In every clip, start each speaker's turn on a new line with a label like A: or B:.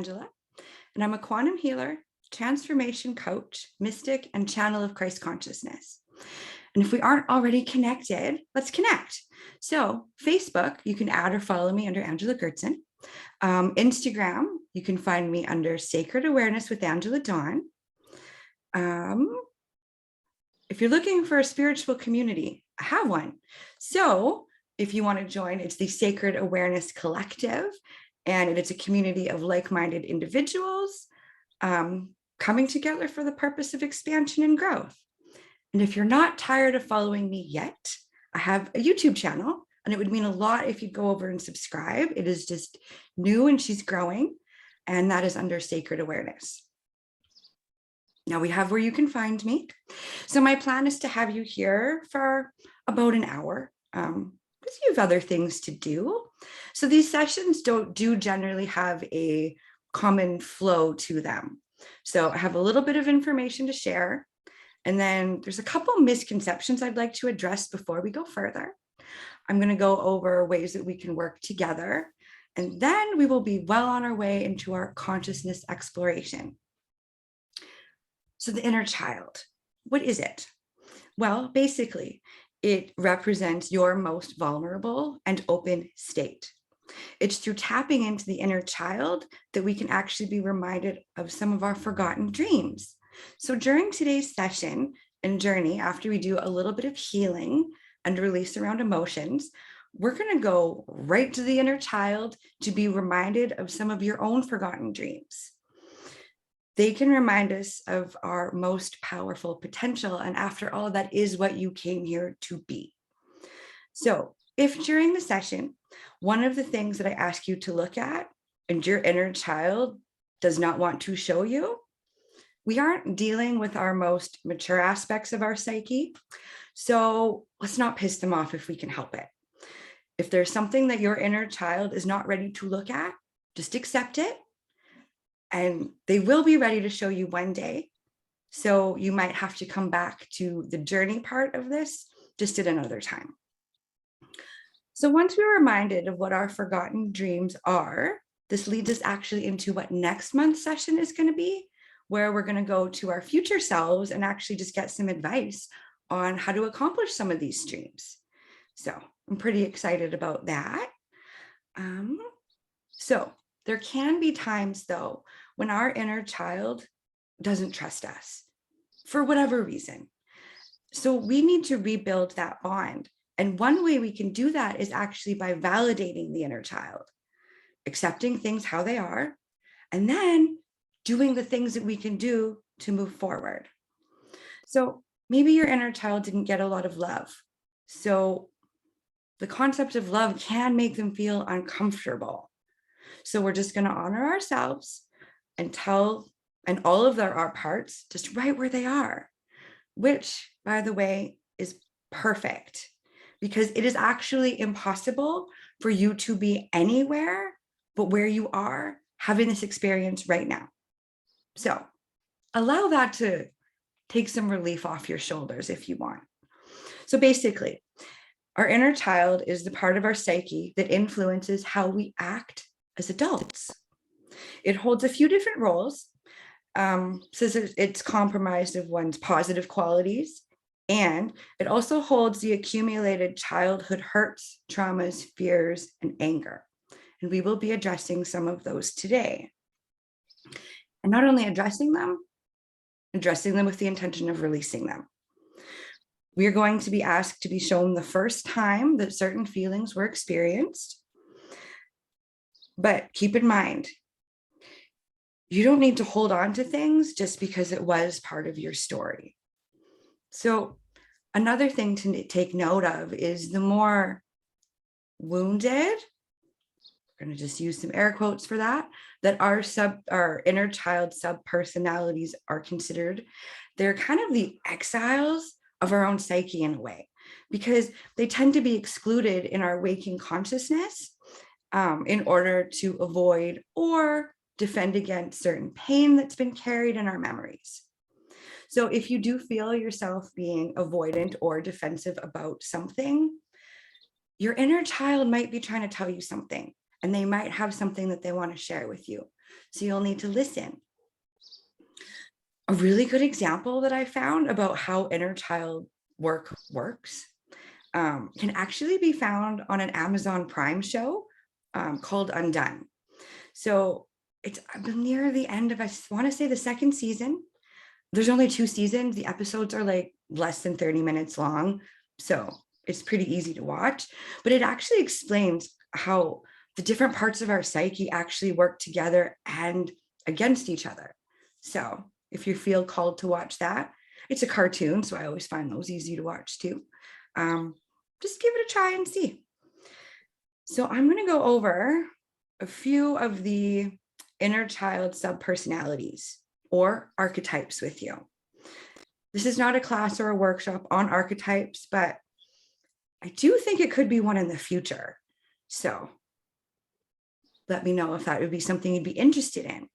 A: Angela, and I'm a quantum healer, transformation coach, mystic, and channel of Christ consciousness. And if we aren't already connected, let's connect. So, Facebook, you can add or follow me under Angela Gertzen. Instagram, you can find me under Sacred Awareness with Angela Dawn. If you're looking for a spiritual community, I have one. So, if you want to join, it's the Sacred Awareness Collective, and it's a community of like-minded individuals coming together for the purpose of expansion and growth. And if you're not tired of following me yet, I have a YouTube channel, and it would mean a lot if you go over and subscribe. It is just new and she's growing, and that is under Sacred Awareness. Now we have where you can find me. So my plan is to have you here for about an hour. Because you have other things to do. So these sessions do generally have a common flow to them. So I have a little bit of information to share. And then there's a couple misconceptions I'd like to address before we go further. I'm going to go over ways that we can work together. And then we will be well on our way into our consciousness exploration. So the inner child, what is it? Well, basically, it represents your most vulnerable and open state. It's through tapping into the inner child that we can actually be reminded of some of our forgotten dreams. So during today's session and journey, after we do a little bit of healing and release around emotions, we're going to go right to the inner child to be reminded of some of your own forgotten dreams. They can remind us of our most powerful potential. And after all, that is what you came here to be. So if during the session, one of the things that I ask you to look at and your inner child does not want to show you, we aren't dealing with our most mature aspects of our psyche. So let's not piss them off if we can help it. If there's something that your inner child is not ready to look at, just accept it. And they will be ready to show you one day. So you might have to come back to the journey part of this just at another time. So once we're reminded of what our forgotten dreams are, this leads us actually into what next month's session is going to be, where we're going to go to our future selves and actually just get some advice on how to accomplish some of these dreams. So I'm pretty excited about that. So there can be times, though, when our inner child doesn't trust us for whatever reason. So we need to rebuild that bond. And one way we can do that is actually by validating the inner child, accepting things how they are, and then doing the things that we can do to move forward. So maybe your inner child didn't get a lot of love. So the concept of love can make them feel uncomfortable. So we're just going to honor ourselves and all of our parts just right where they are, which, by the way, is perfect, because it is actually impossible for you to be anywhere but where you are having this experience right now. So allow that to take some relief off your shoulders if you want. So basically, our inner child is the part of our psyche that influences how we act as adults. It holds a few different roles. So it's comprised of one's positive qualities, and it also holds the accumulated childhood hurts, traumas, fears, and anger. And we will be addressing some of those today. And not only addressing them with the intention of releasing them. We are going to be asked to be shown the first time that certain feelings were experienced. But keep in mind, you don't need to hold on to things just because it was part of your story. So another thing to take note of is the more wounded, we're going to just use some air quotes for that our inner child sub-personalities are considered. They're kind of the exiles of our own psyche in a way, because they tend to be excluded in our waking consciousness in order to avoid or defend against certain pain that's been carried in our memories. So if you do feel yourself being avoidant or defensive about something, your inner child might be trying to tell you something, and they might have something that they want to share with you. So you'll need to listen. A really good example that I found about how inner child work works can actually be found on an Amazon Prime show called Undone. So I'm near the end of, I want to say, the second season. There's only 2 seasons. The episodes are like less than 30 minutes long. So it's pretty easy to watch, but it actually explains how the different parts of our psyche actually work together and against each other. So if you feel called to watch that, it's a cartoon, so I always find those easy to watch too. Just give it a try and see. So I'm going to go over a few of the inner child subpersonalities or archetypes with you. This is not a class or a workshop on archetypes, but I do think it could be one in the future. So let me know if that would be something you'd be interested in.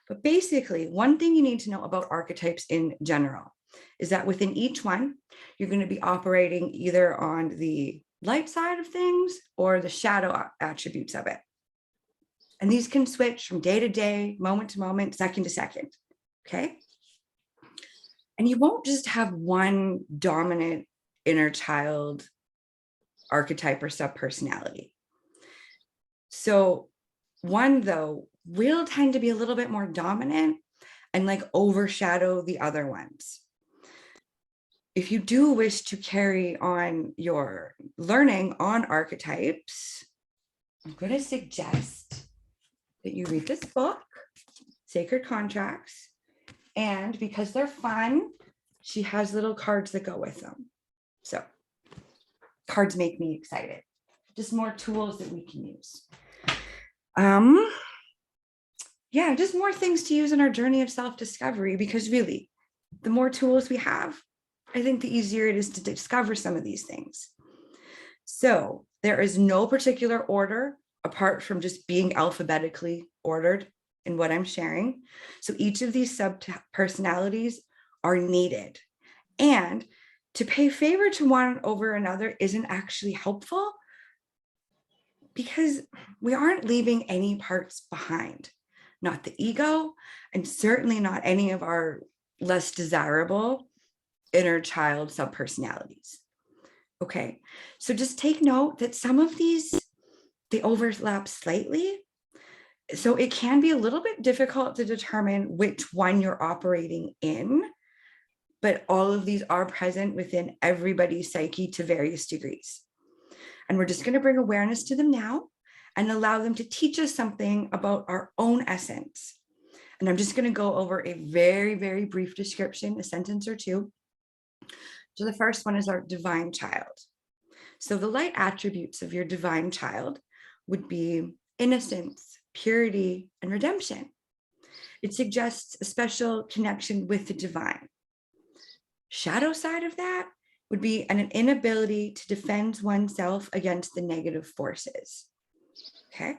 A: But basically, one thing you need to know about archetypes in general is that within each one, you're going to be operating either on the light side of things or the shadow attributes of it. And these can switch from day to day, moment to moment, second to second. Okay. And you won't just have one dominant inner child archetype or subpersonality. So one, though, will tend to be a little bit more dominant and like overshadow the other ones. If you do wish to carry on your learning on archetypes, I'm going to suggest that you read this book, Sacred Contracts. And because they're fun, she has little cards that go with them. So cards make me excited. Just more tools that we can use. Yeah, just more things to use in our journey of self-discovery, because really, the more tools we have, I think the easier it is to discover some of these things. So there is no particular order apart from just being alphabetically ordered in what I'm sharing. So each of these sub-personalities are needed. And to pay favor to one over another isn't actually helpful because we aren't leaving any parts behind, not the ego, and certainly not any of our less desirable inner child subpersonalities. Okay, so just take note that some of these, they overlap slightly. So it can be a little bit difficult to determine which one you're operating in, but all of these are present within everybody's psyche to various degrees. And we're just going to bring awareness to them now and allow them to teach us something about our own essence. And I'm just going to go over a very, very brief description, a sentence or two. So the first one is our divine child. So the light attributes of your divine child would be innocence, purity, and redemption. It suggests a special connection with the divine. Shadow side of that would be an inability to defend oneself against the negative forces. Okay.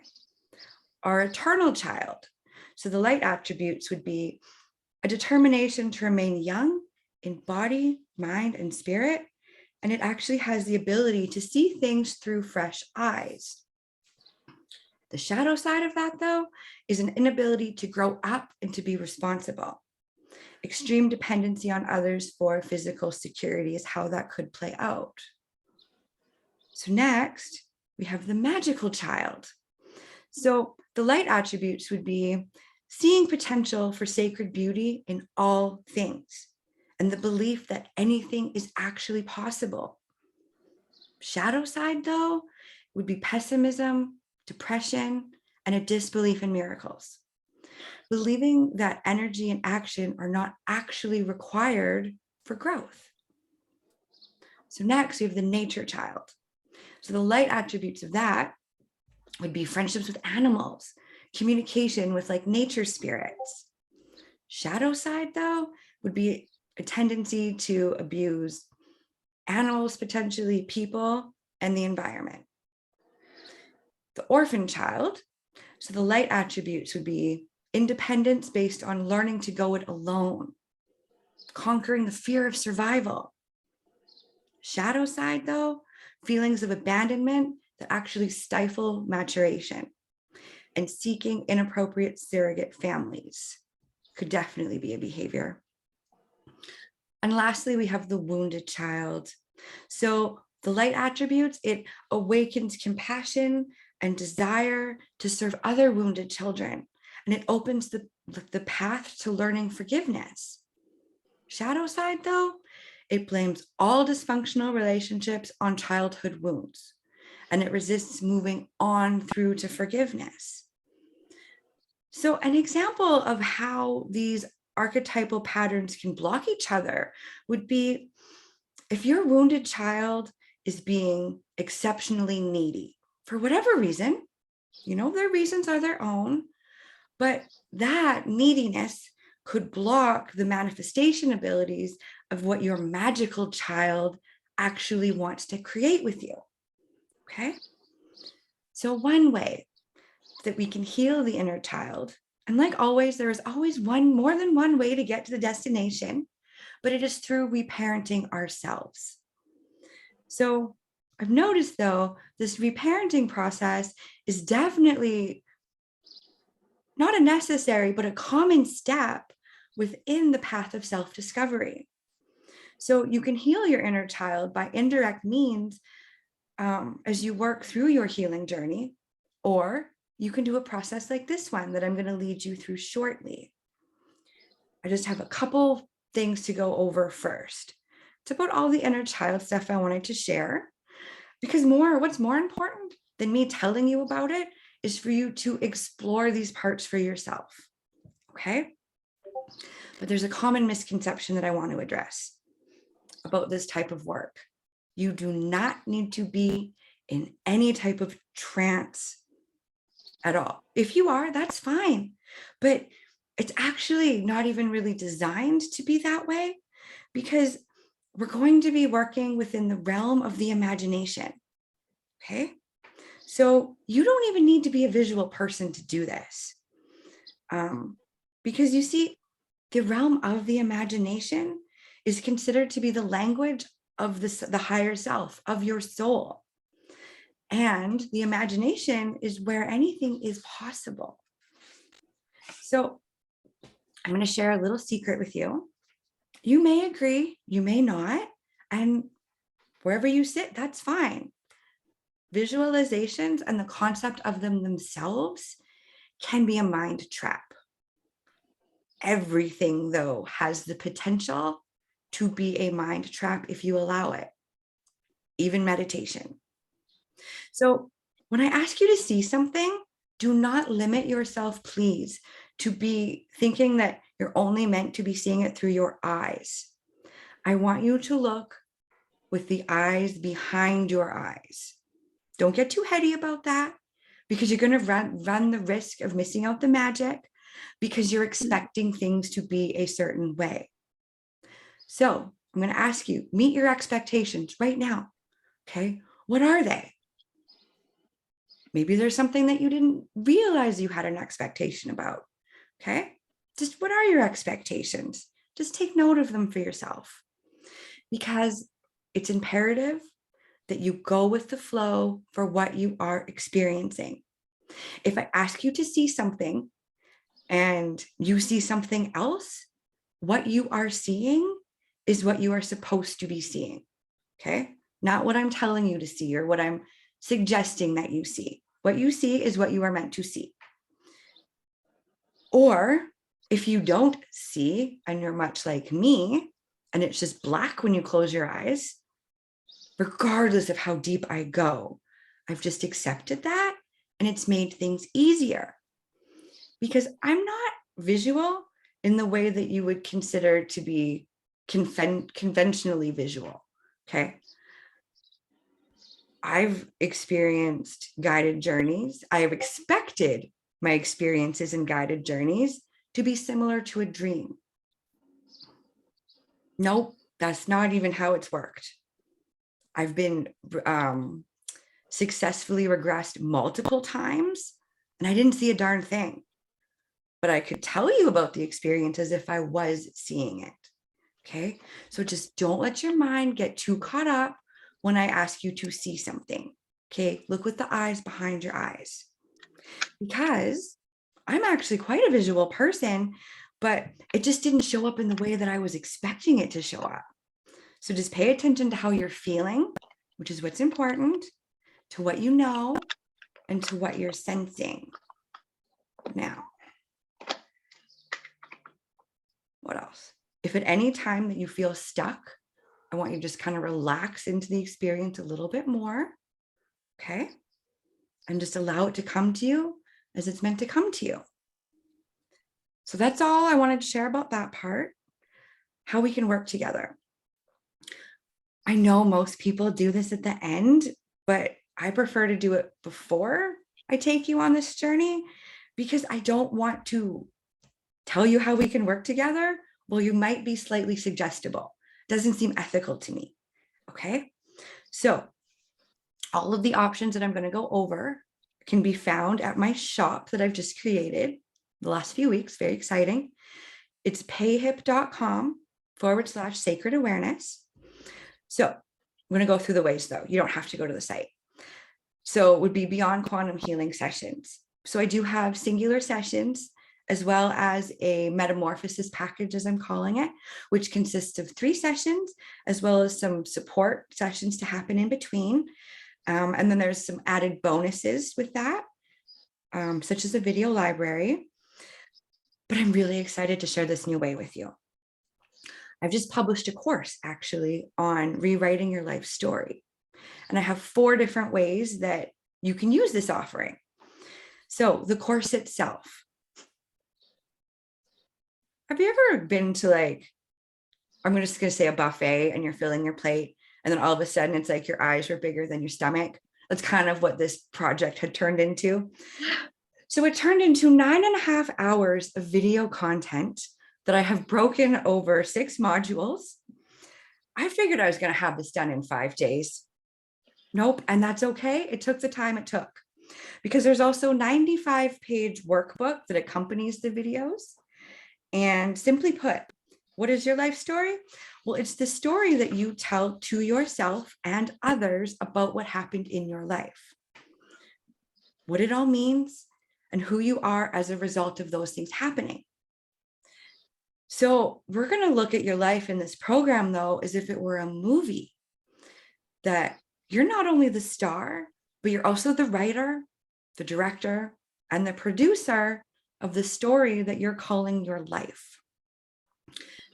A: Our eternal child. So the light attributes would be a determination to remain young in body, mind, and spirit. And it actually has the ability to see things through fresh eyes. The shadow side of that, though, is an inability to grow up and to be responsible. Extreme dependency on others for physical security is how that could play out. So next, we have the magical child. So the light attributes would be seeing potential for sacred beauty in all things and the belief that anything is actually possible. Shadow side, though, would be pessimism, depression, and a disbelief in miracles. Believing that energy and action are not actually required for growth. So next, we have the nature child. So the light attributes of that would be friendships with animals, communication with like nature spirits. Shadow side, though, would be a tendency to abuse animals, potentially people, and the environment. The orphan child. So the light attributes would be independence based on learning to go it alone, conquering the fear of survival. Shadow side, though, feelings of abandonment that actually stifle maturation. and seeking inappropriate surrogate families could definitely be a behavior. And lastly, we have the wounded child. So the light attributes, it awakens compassion and desire to serve other wounded children. And it opens the path to learning forgiveness. Shadow side, though, it blames all dysfunctional relationships on childhood wounds, and it resists moving on through to forgiveness. So an example of how these archetypal patterns can block each other would be if your wounded child is being exceptionally needy for whatever reason, their reasons are their own, but that neediness could block the manifestation abilities of what your magical child actually wants to create with you. Okay. So one way that we can heal the inner child, and like always, there is always more than one way to get to the destination, but it is through reparenting ourselves. So I've noticed, though, this reparenting process is definitely not a necessary, but a common step within the path of self-discovery. So you can heal your inner child by indirect means as you work through your healing journey, or you can do a process like this one that I'm going to lead you through shortly. I just have a couple things to go over first. It's about all the inner child stuff I wanted to share, because what's more important than me telling you about it is for you to explore these parts for yourself. Okay? But there's a common misconception that I want to address about this type of work. You do not need to be in any type of trance at all. If you are, that's fine. But it's actually not even really designed to be that way, because we're going to be working within the realm of the imagination. Okay? So you don't even need to be a visual person to do this. Because you see, the realm of the imagination is considered to be the language of the higher self, of your soul. And the imagination is where anything is possible. So I'm going to share a little secret with you. You may agree, you may not, and wherever you sit, that's fine. Visualizations and the concept of them themselves can be a mind trap. Everything, though, has the potential to be a mind trap if you allow it, even meditation. So when I ask you to see something, do not limit yourself, please, to be thinking that you're only meant to be seeing it through your eyes. I want you to look with the eyes behind your eyes. Don't get too heady about that, because you're going to run the risk of missing out the magic because you're expecting things to be a certain way. So I'm going to ask you, meet your expectations right now. Okay. What are they? Maybe there's something that you didn't realize you had an expectation about. Okay. Just what are your expectations? Just take note of them for yourself, because it's imperative that you go with the flow for what you are experiencing. If I ask you to see something and you see something else, what you are seeing is what you are supposed to be seeing. Okay. Not what I'm telling you to see or what I'm suggesting that you see. What you see is what you are meant to see. Or if you don't see and you're much like me and it's just black when you close your eyes, regardless of how deep I go, I've just accepted that, and it's made things easier, because I'm not visual in the way that you would consider to be conventionally visual. Okay. I've experienced guided journeys. I have expected my experiences in guided journeys to be similar to a dream. Nope, that's not even how it's worked. I've been successfully regressed multiple times, and I didn't see a darn thing. But I could tell you about the experience as if I was seeing it. Okay, so just don't let your mind get too caught up when I ask you to see something. Okay, look with the eyes behind your eyes. because I'm actually quite a visual person, but it just didn't show up in the way that I was expecting it to show up. So just pay attention to how you're feeling, which is what's important, to what you know, and to what you're sensing. Now, what else? If at any time that you feel stuck, I want you to just kind of relax into the experience a little bit more, okay? And just allow it to come to you as it's meant to come to you. So that's all I wanted to share about that part, how we can work together. I know most people do this at the end, but I prefer to do it before I take you on this journey because I don't want to tell you how we can work together. Well, you might be slightly suggestible. Doesn't seem ethical to me. Okay. So all of the options that I'm going to go over can be found at my shop that I've just created the last few weeks. Very exciting. It's payhip.com/sacred awareness. So I'm going to go through the ways though. You don't have to go to the site. So it would be beyond quantum healing sessions. So I do have singular sessions as well as a metamorphosis package, as I'm calling it, which consists of 3 sessions, as well as some support sessions to happen in between. And then there's some added bonuses with that, such as a video library. But I'm really excited to share this new way with you. I've just published a course actually on rewriting your life story. And I have 4 different ways that you can use this offering. So the course itself. Have you ever been to I'm just going to say a buffet and you're filling your plate and then all of a sudden it's like your eyes were bigger than your stomach? That's kind of what this project had turned into. So it turned into 9.5 hours of video content that I have broken over 6 modules. I figured I was going to have this done in 5 days. Nope. And that's okay. It took the time it took because there's also a 95-page workbook that accompanies the videos. And simply put, what is your life story? Well, it's the story that you tell to yourself and others about what happened in your life, what it all means, and who you are as a result of those things happening. So we're going to look at your life in this program, though, as if it were a movie, that you're not only the star, but you're also the writer, the director, and the producer of the story that you're calling your life.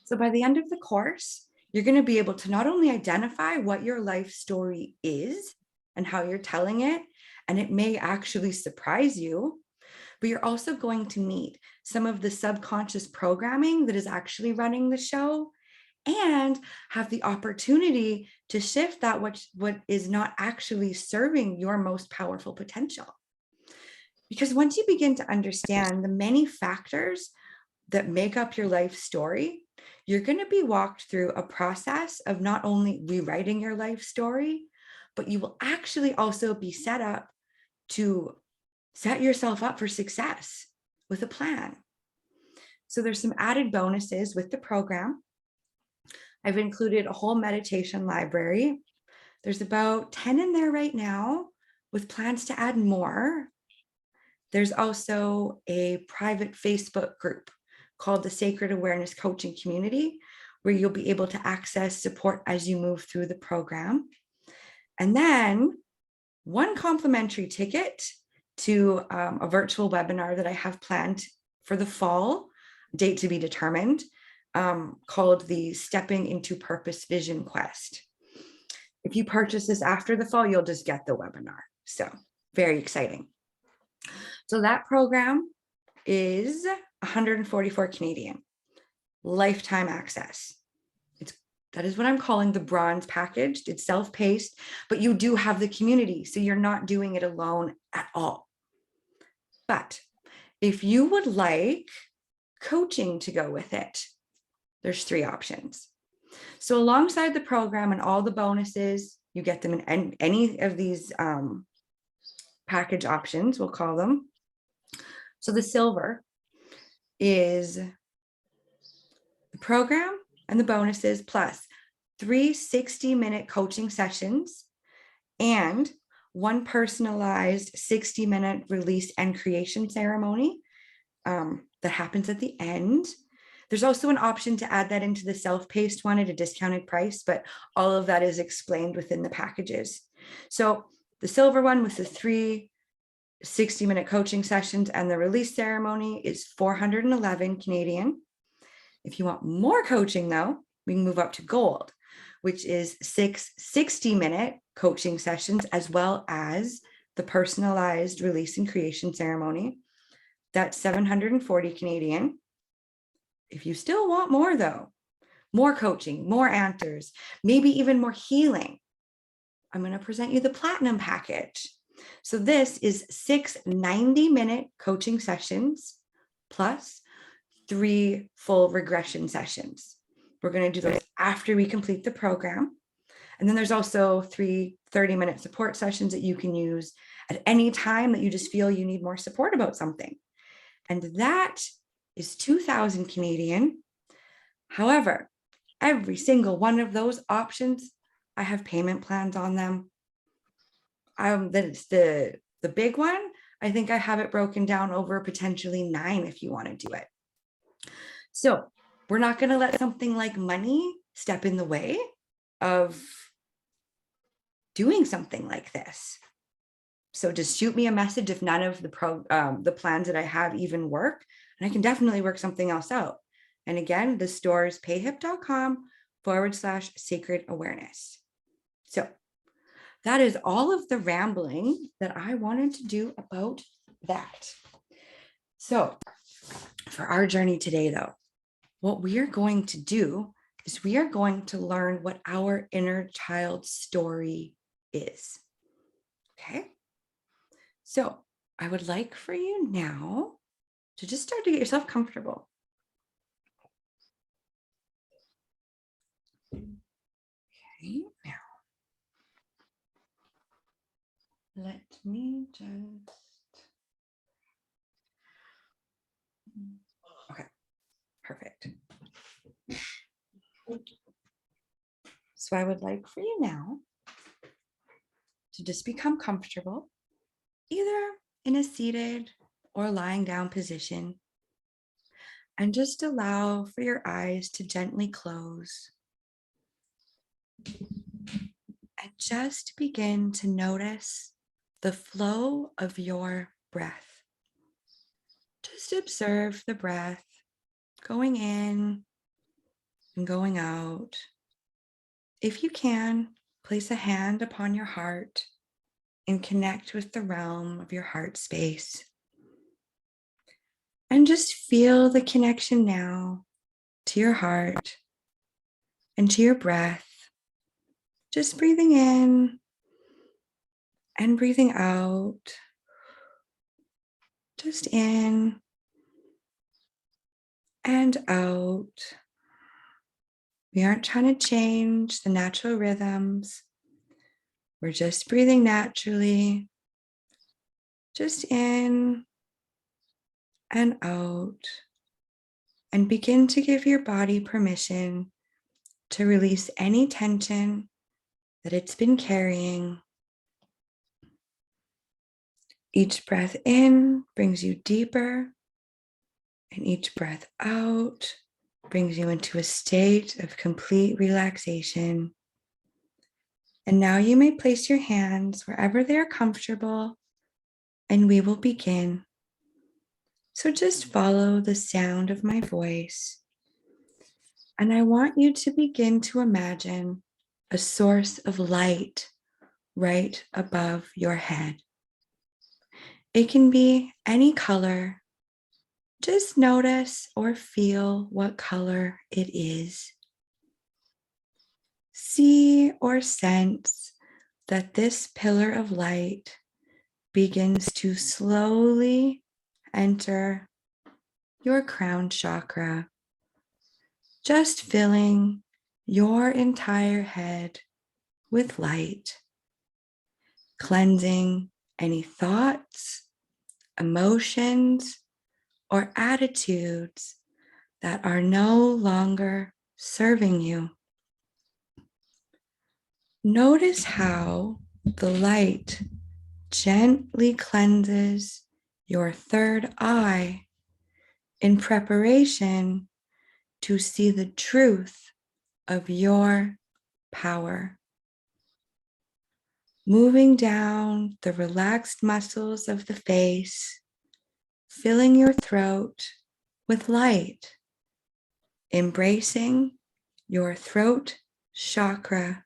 A: So by the end of the course, you're going to be able to not only identify what your life story is and how you're telling it, and it may actually surprise you, but you're also going to meet some of the subconscious programming that is actually running the show and have the opportunity to shift that what is not actually serving your most powerful potential. Because once you begin to understand the many factors that make up your life story, you're going to be walked through a process of not only rewriting your life story, but you will actually also be set up to set yourself up for success with a plan. So there's some added bonuses with the program. I've included a whole meditation library. There's about 10 in there right now with plans to add more. There's also a private Facebook group called the Sacred Awareness Coaching Community, where you'll be able to access support as you move through the program. And then 1 complimentary ticket to a virtual webinar that I have planned for the fall, date to be determined, called the Stepping into Purpose Vision Quest. If you purchase this after the fall, you'll just get the webinar. So very exciting. So that program is 144 Canadian, lifetime access. That is what I'm calling the bronze package. It's self-paced, but you do have the community, so you're not doing it alone at all. But if you would like coaching to go with it, there's 3 options. So alongside the program and all the bonuses, you get them in any of these package options, we'll call them. So the silver is the program and the bonuses plus 3 60-minute coaching sessions and one personalized 60-minute release and creation ceremony that happens at the end. There's also an option to add that into the self-paced one at a discounted price, but all of that is explained within the packages. So the silver one with the 3 60-minute coaching sessions and the release ceremony is 411 Canadian. If you want more coaching though, we can move up to gold, which is 6 60-minute coaching sessions, as well as the personalized release and creation ceremony. That's 740 Canadian. If you still want more though, more coaching, more answers, maybe even more healing, I'm going to present you the platinum package. So this is 6 90-minute coaching sessions plus 3 full regression sessions. We're going to do those after we complete the program. And then there's also 3 30-minute support sessions that you can use at any time that you just feel you need more support about something. And that is 2,000 Canadian. However, every single one of those options, I have payment plans on them. That's the big one. I think I have it broken down over potentially 9 if you want to do it. So we're not going to let something like money step in the way of doing something like this. So just shoot me a message if none of the plans that I have even work, and I can definitely work something else out. And again, the store is payhip.com/sacred awareness. So that is all of the rambling that I wanted to do about that. So for our journey today, though, what we are going to do is we are going to learn what our inner child story is. Okay. So I would like for you now to just start to get yourself comfortable. Okay, now let me just, okay, perfect. So I would like for you now to just become comfortable, either in a seated or lying down position, and just allow for your eyes to gently close. And just begin to notice the flow of your breath. Just observe the breath going in and going out. If you can, place a hand upon your heart and connect with the realm of your heart space. And just feel the connection now to your heart and to your breath. Just breathing in and breathing out. Just in and out. We aren't trying to change the natural rhythms. We're just breathing naturally, just in and out. And begin to give your body permission to release any tension that it's been carrying. Each breath in brings you deeper, and each breath out brings you into a state of complete relaxation. And now you may place your hands wherever they are comfortable, and we will begin. So just follow the sound of my voice. And I want you to begin to imagine a source of light right above your head. It can be any color. Just notice or feel what color it is. See or sense that this pillar of light begins to slowly enter your crown chakra, just filling your entire head with light, cleansing any thoughts, emotions, or attitudes that are no longer serving you. Notice how the light gently cleanses your third eye in preparation to see the truth of your power. Moving down the relaxed muscles of the face, filling your throat with light, embracing your throat chakra,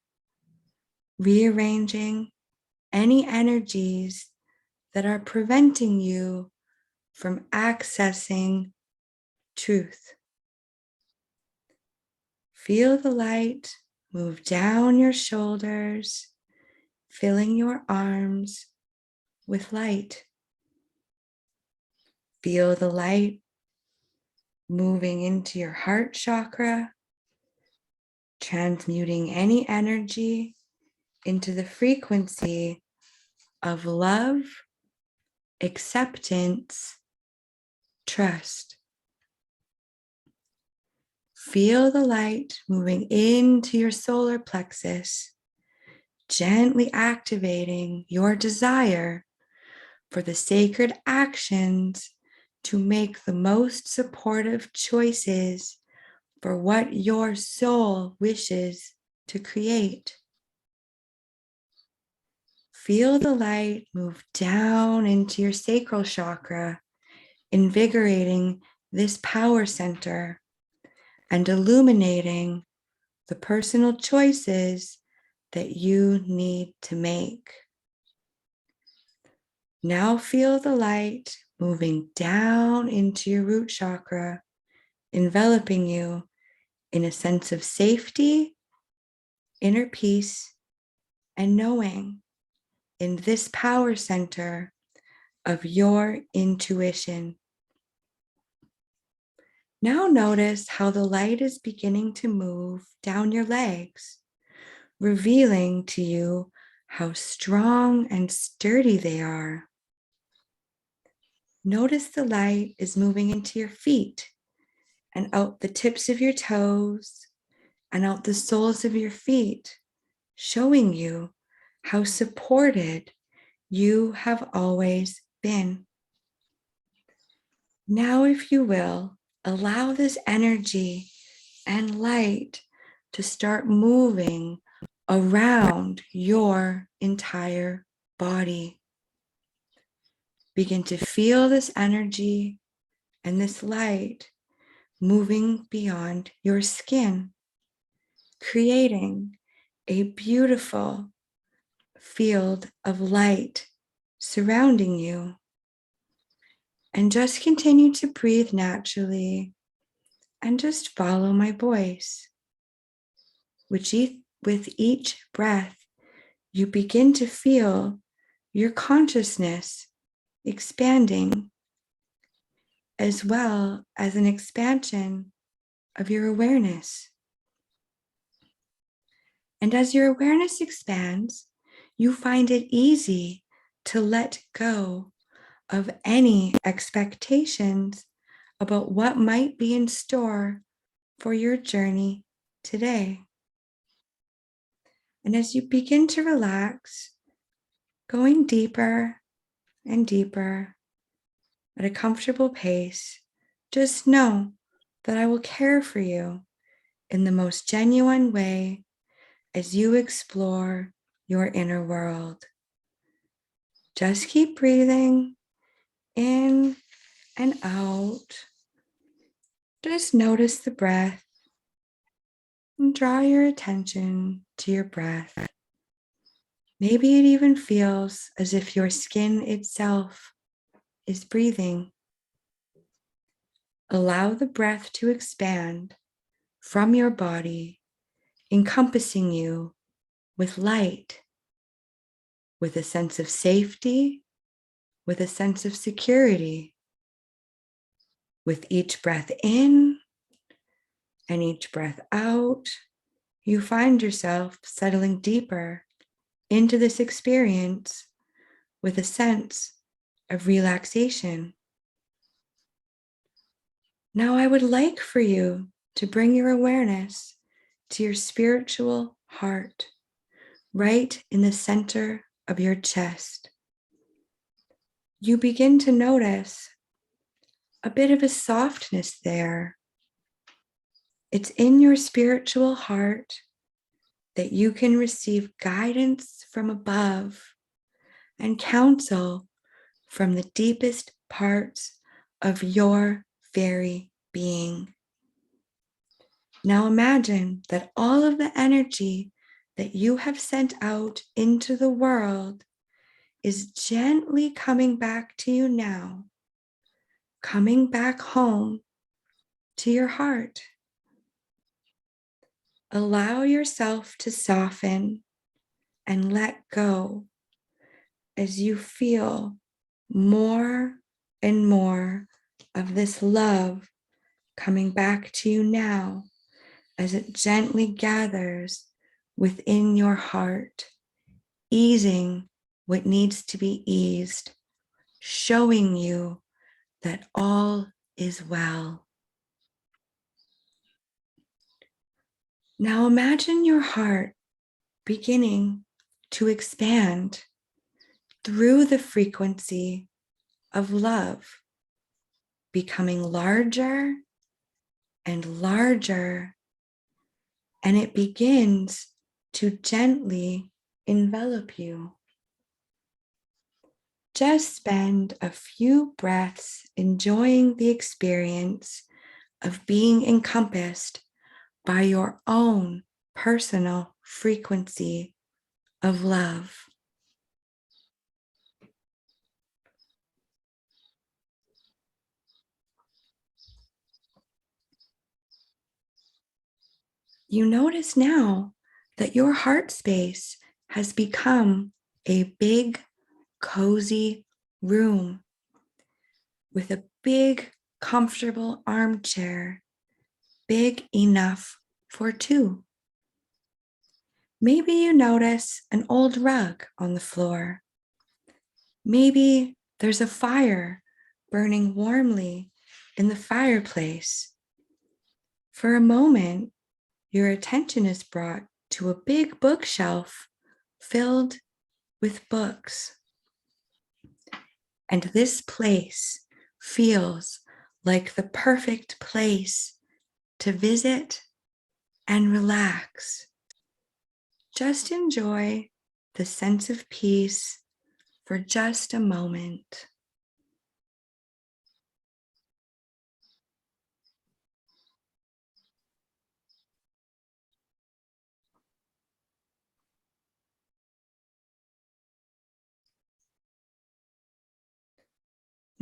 A: rearranging any energies that are preventing you from accessing truth. Feel the light move down your shoulders, filling your arms with light. Feel the light moving into your heart chakra, transmuting any energy into the frequency of love, acceptance, trust. Feel the light moving into your solar plexus, gently activating your desire for the sacred actions to make the most supportive choices for what your soul wishes to create. Feel the light move down into your sacral chakra, invigorating this power center and illuminating the personal choices that you need to make. Now feel the light moving down into your root chakra, enveloping you in a sense of safety, inner peace, and knowing in this power center of your intuition. Now notice how the light is beginning to move down your legs, revealing to you how strong and sturdy they are. Notice the light is moving into your feet and out the tips of your toes and out the soles of your feet, showing you how supported you have always been. Now, if you will, allow this energy and light to start moving around your entire body. Begin to feel this energy and this light moving beyond your skin, creating a beautiful field of light surrounding you. And just continue to breathe naturally and just follow my voice. With each breath, you begin to feel your consciousness expanding, as well as an expansion of your awareness. And as your awareness expands, you find it easy to let go of any expectations about what might be in store for your journey today. And as you begin to relax, going deeper and deeper at a comfortable pace, just know that I will care for you in the most genuine way as you explore your inner world. Just keep breathing in and out. Just notice the breath and draw your attention to your breath. Maybe it even feels as if your skin itself is breathing. Allow the breath to expand from your body, encompassing you with light, with a sense of safety, with a sense of security. With each breath in and each breath out, you find yourself settling deeper into this experience with a sense of relaxation. Now, I would like for you to bring your awareness to your spiritual heart, right in the center of your chest. you begin to notice a bit of a softness there. It's in your spiritual heart that you can receive guidance from above and counsel from the deepest parts of your very being. Now imagine that all of the energy that you have sent out into the world is gently coming back to you now, coming back home to your heart. Allow yourself to soften and let go as you feel more and more of this love coming back to you now as it gently gathers within your heart, easing what needs to be eased, showing you that all is well. Now imagine your heart beginning to expand through the frequency of love, becoming larger and larger, and it begins to gently envelop you. Just spend a few breaths enjoying the experience of being encompassed by your own personal frequency of love. You notice now that your heart space has become a big, cozy room with a big, comfortable armchair, big enough for two. Maybe you notice an old rug on the floor. Maybe there's a fire burning warmly in the fireplace. For a moment, your attention is brought to a big bookshelf filled with books. And this place feels like the perfect place to visit and relax. Just enjoy the sense of peace for just a moment.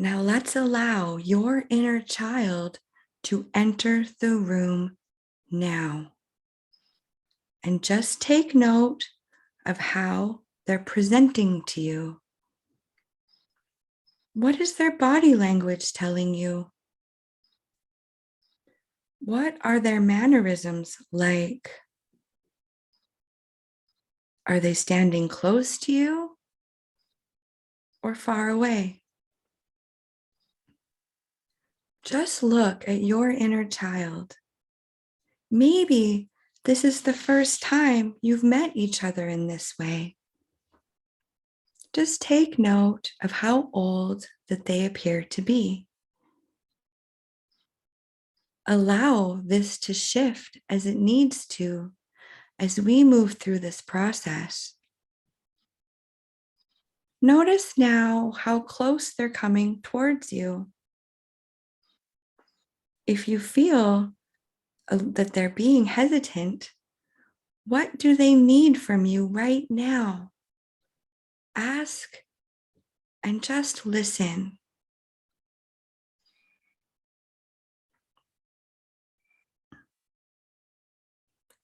A: Now let's allow your inner child to enter the room now. And just take note of how they're presenting to you. What is their body language telling you? What are their mannerisms like? Are they standing close to you or far away? Just look at your inner child. Maybe this is the first time you've met each other in this way. Just take note of how old that they appear to be. Allow this to shift as it needs to as we move through this process. Notice now how close they're coming towards you. If you feel that they're being hesitant, what do they need from you right now? Ask and just listen.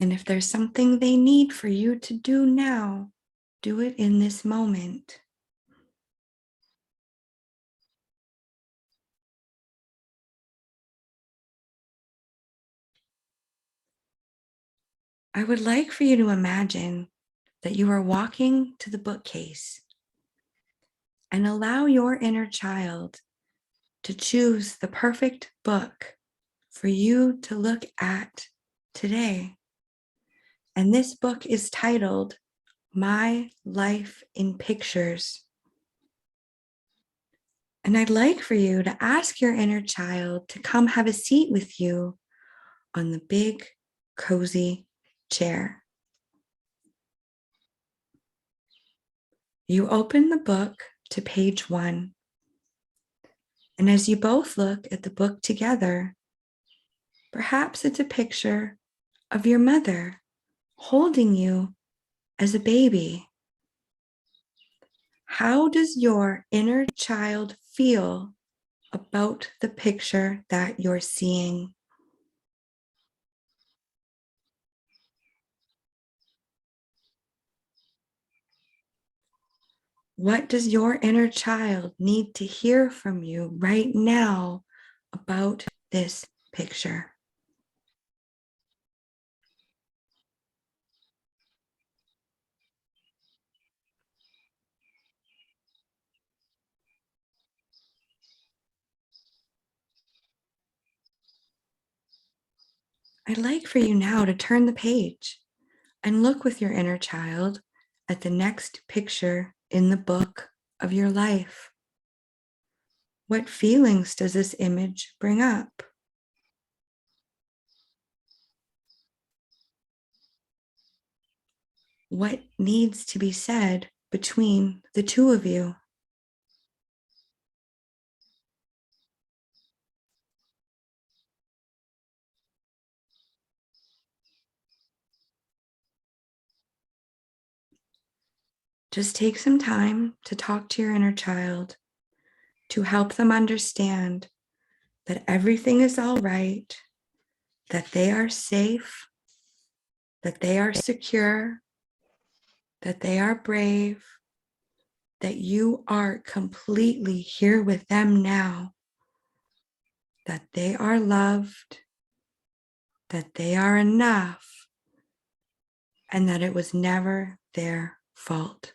A: And if there's something they need for you to do now, do it in this moment. I would like for you to imagine that you are walking to the bookcase and allow your inner child to choose the perfect book for you to look at today. And this book is titled My Life in Pictures. And I'd like for you to ask your inner child to come have a seat with you on the big, cozy chair. You open the book to page 1. And as you both look at the book together, perhaps it's a picture of your mother holding you as a baby. How does your inner child feel about the picture that you're seeing? What does your inner child need to hear from you right now about this picture? I'd like for you now to turn the page and look with your inner child at the next picture in the book of your life. What feelings does this image bring up? What needs to be said between the two of you? Just take some time to talk to your inner child to help them understand that everything is all right, that they are safe, that they are secure, that they are brave, that you are completely here with them now, that they are loved, that they are enough, and that it was never their fault.